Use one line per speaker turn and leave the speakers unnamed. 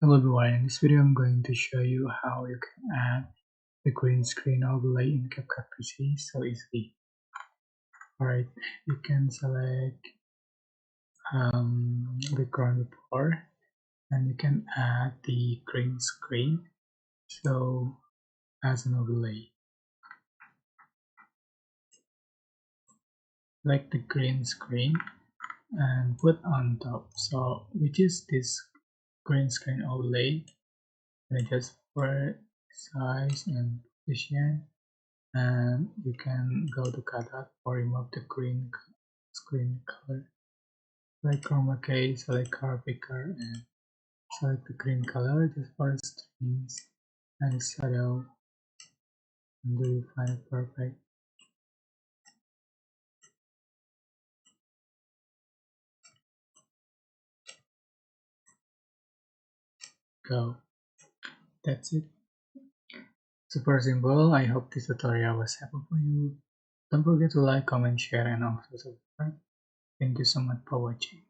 Hello everyone, in this video I'm going to show you how you can add the green screen overlay in CapCut PC so easily. Alright, you can select the ground floor and you can add the green screen so as an overlay. Select the green screen and put on top. So we choose this green screen overlay and adjust for size and position. And you can go to CapCut or remove the green screen color. Select chroma key, select color picker, and select the green color just for the strings and the shadow until you find it perfect. Go. That's it. Super simple. I hope this tutorial was helpful for you. Don't forget to like, comment, share, and also subscribe. Thank you so much for watching.